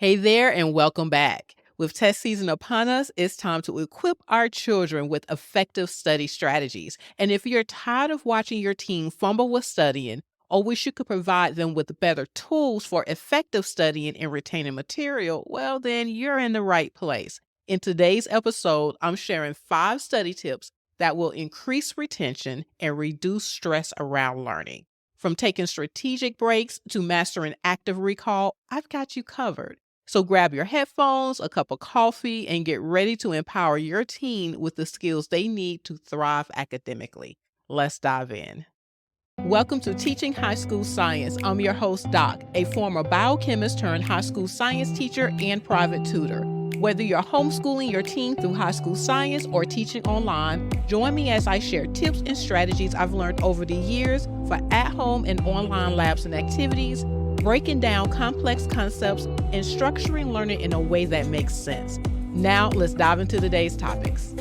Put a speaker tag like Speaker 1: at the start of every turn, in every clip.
Speaker 1: Hey there, and welcome back. With test season upon us, it's time to equip our children with effective study strategies. And if you're tired of watching your teen fumble with studying, or wish you could provide them with better tools for effective studying and retaining material, well, then you're in the right place. In today's episode, I'm sharing 5 study tips that will increase retention and reduce stress around learning. From taking strategic breaks to mastering active recall, I've got you covered. So grab your headphones, a cup of coffee, and get ready to empower your teen with the skills they need to thrive academically. Let's dive in. Welcome to Teaching High School Science. I'm your host, Doc, a former biochemist turned high school science teacher and private tutor. Whether you're homeschooling your teen through high school science or teaching online, join me as I share tips and strategies I've learned over the years for at-home and online labs and activities, breaking down complex concepts, and structuring learning in a way that makes sense. Now, let's dive into today's topics.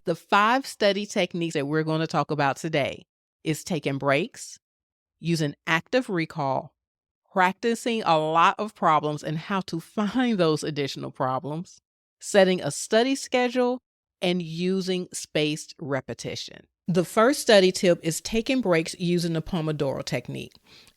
Speaker 1: The 5 study techniques that we're going to talk about today is taking breaks, using active recall, practicing a lot of problems and how to find those additional problems, setting a study schedule, and using spaced repetition. The first study tip is taking breaks using the Pomodoro Technique.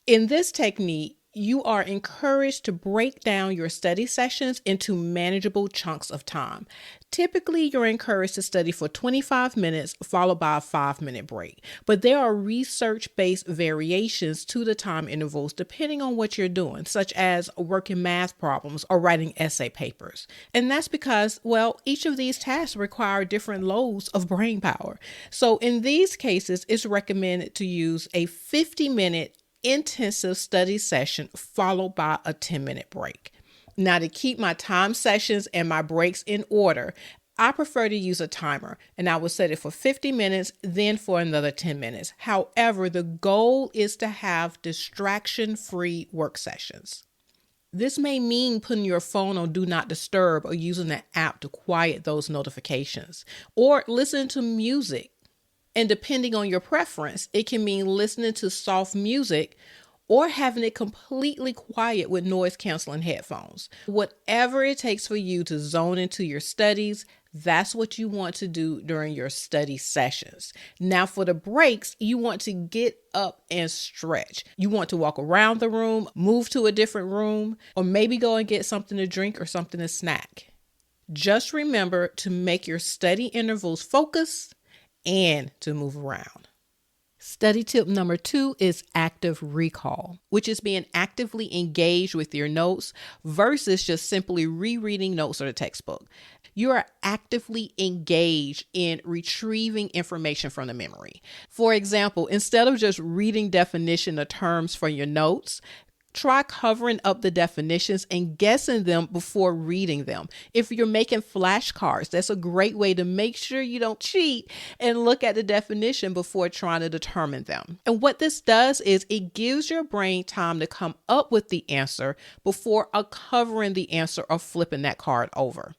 Speaker 1: In this technique, you are encouraged to break down your study sessions into manageable chunks of time. Typically, you're encouraged to study for 25 minutes, followed by a 5-minute break. But there are research-based variations to the time intervals depending on what you're doing, such as working math problems or writing essay papers. And that's because, well, each of these tasks require different loads of brain power. So in these cases, it's recommended to use a 50-minute intensive study session followed by a 10-minute break. Now, to keep my time sessions and my breaks in order, I prefer to use a timer, and I will set it for 50 minutes, then for another 10 minutes. However, the goal is to have distraction-free work sessions. This may mean putting your phone on Do Not Disturb or using an app to quiet those notifications, or listening to music. And depending on your preference, it can mean listening to soft music or having it completely quiet with noise-canceling headphones. Whatever it takes for you to zone into your studies, that's what you want to do during your study sessions. Now, for the breaks, you want to get up and stretch. You want to walk around the room, move to a different room, or maybe go and get something to drink or something to snack. Just remember to make your study intervals focused and to move around. Study tip number 2 is active recall, which is being actively engaged with your notes versus just simply rereading notes or the textbook. You are actively engaged in retrieving information from the memory. For example, instead of just reading definition of terms from your notes, try covering up the definitions and guessing them before reading them. If you're making flashcards, that's a great way to make sure you don't cheat and look at the definition before trying to determine them. And what this does is it gives your brain time to come up with the answer before covering the answer or flipping that card over.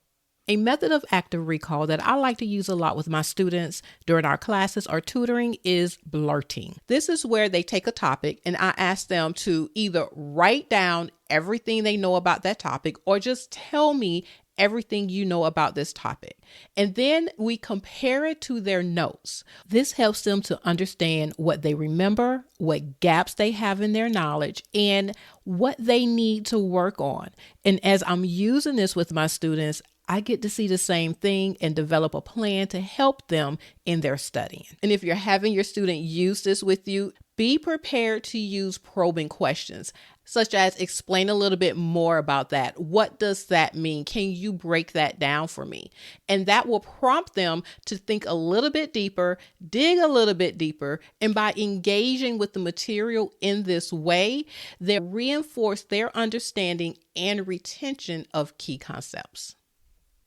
Speaker 1: A method of active recall that I like to use a lot with my students during our classes or tutoring is blurting. This is where they take a topic and I ask them to either write down everything they know about that topic or just tell me everything you know about this topic. And then we compare it to their notes. This helps them to understand what they remember, what gaps they have in their knowledge, and what they need to work on. And as I'm using this with my students, I get to see the same thing and develop a plan to help them in their studying. And if you're having your student use this with you, be prepared to use probing questions, such as explain a little bit more about that. What does that mean? Can you break that down for me? And that will prompt them to think a little bit deeper, dig a little bit deeper, and by engaging with the material in this way, they reinforce their understanding and retention of key concepts.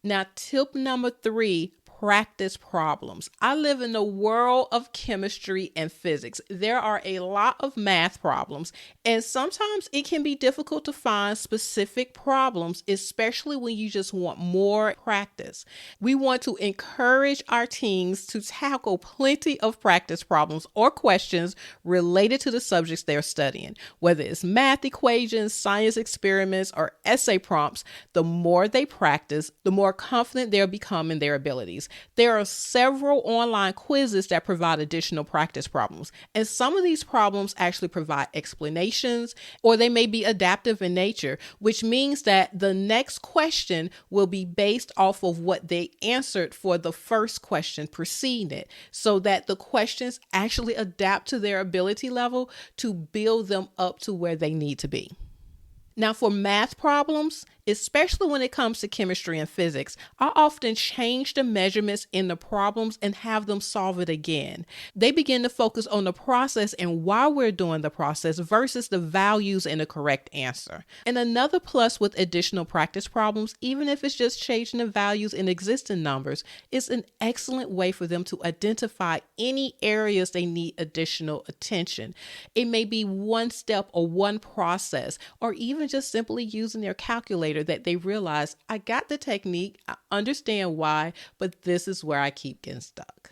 Speaker 1: Now, tip number 3, practice problems. I live in the world of chemistry and physics. There are a lot of math problems, and sometimes it can be difficult to find specific problems, especially when you just want more practice. We want to encourage our teens to tackle plenty of practice problems or questions related to the subjects they're studying. Whether it's math equations, science experiments, or essay prompts, the more they practice, the more confident they'll become in their abilities. There are several online quizzes that provide additional practice problems, and some of these problems actually provide explanations, or they may be adaptive in nature, which means that the next question will be based off of what they answered for the first question preceding it, so that the questions actually adapt to their ability level to build them up to where they need to be. Now, for math problems, especially when it comes to chemistry and physics, I often change the measurements in the problems and have them solve it again. They begin to focus on the process and why we're doing the process versus the values in the correct answer. And another plus with additional practice problems, even if it's just changing the values in existing numbers, is an excellent way for them to identify any areas they need additional attention. It may be one step or one process, or even just simply using their calculator that they realize, I got the technique, I understand why, but this is where I keep getting stuck.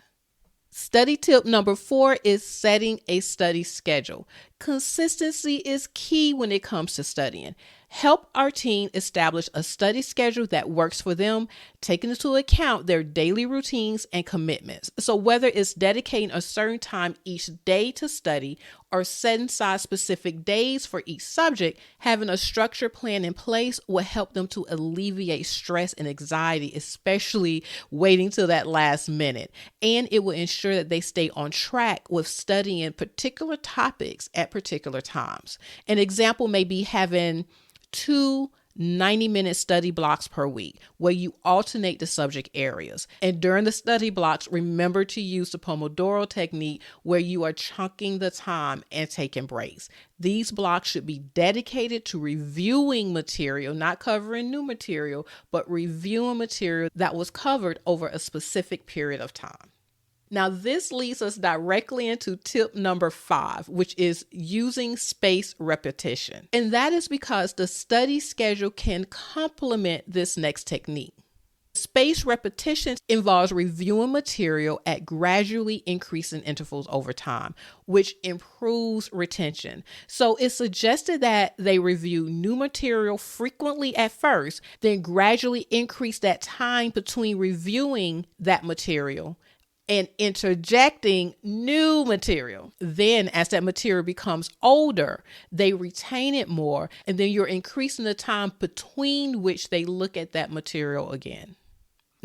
Speaker 1: Study tip number 4 is setting a study schedule. Consistency is key when it comes to studying. Help our teen establish a study schedule that works for them, taking into account their daily routines and commitments. So whether it's dedicating a certain time each day to study or setting aside specific days for each subject, having a structured plan in place will help them to alleviate stress and anxiety, especially waiting till that last minute. And it will ensure that they stay on track with studying particular topics at particular times. An example may be having 2 90-minute study blocks per week where you alternate the subject areas. And during the study blocks, remember to use the Pomodoro Technique where you are chunking the time and taking breaks. These blocks should be dedicated to reviewing material, not covering new material, but reviewing material that was covered over a specific period of time. Now, this leads us directly into tip number 5, which is using spaced repetition. And that is because the study schedule can complement this next technique. Spaced repetition involves reviewing material at gradually increasing intervals over time, which improves retention. So it's suggested that they review new material frequently at first, then gradually increase that time between reviewing that material and interjecting new material. Then as that material becomes older, they retain it more, and then you're increasing the time between which they look at that material again.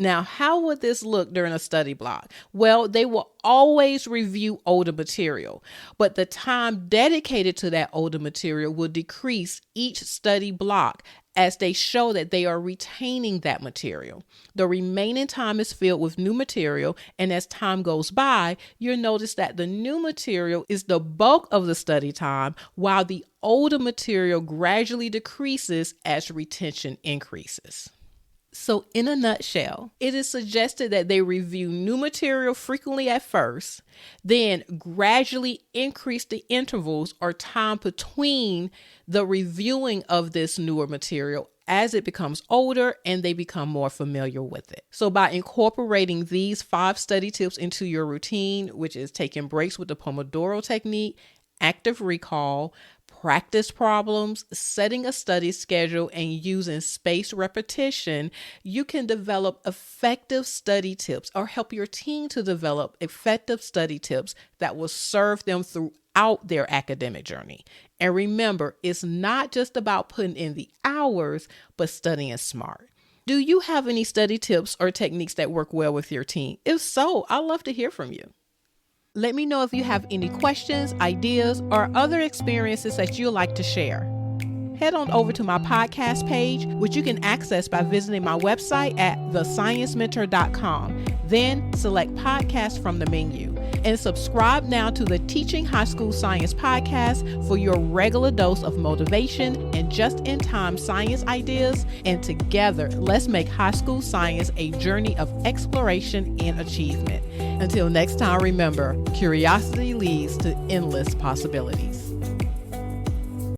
Speaker 1: Now, how would this look during a study block? Well, they will always review older material, but the time dedicated to that older material will decrease each study block as they show that they are retaining that material. The remaining time is filled with new material, and as time goes by, you'll notice that the new material is the bulk of the study time, while the older material gradually decreases as retention increases. So in a nutshell, it is suggested that they review new material frequently at first, then gradually increase the intervals or time between the reviewing of this newer material as it becomes older and they become more familiar with it. So by incorporating these 5 study tips into your routine, which is taking breaks with the Pomodoro Technique, active recall, practice problems, setting a study schedule, and using spaced repetition, you can develop effective study tips or help your teen to develop effective study tips that will serve them throughout their academic journey. And remember, it's not just about putting in the hours, but studying smart. Do you have any study tips or techniques that work well with your teen? If so, I'd love to hear from you. Let me know if you have any questions, ideas, or other experiences that you'd like to share. Head on over to my podcast page, which you can access by visiting my website at thesciencementor.com. Then select podcast from the menu. And subscribe now to the Teaching High School Science podcast for your regular dose of motivation and just-in-time science ideas. And together, let's make high school science a journey of exploration and achievement. Until next time, remember, curiosity leads to endless possibilities.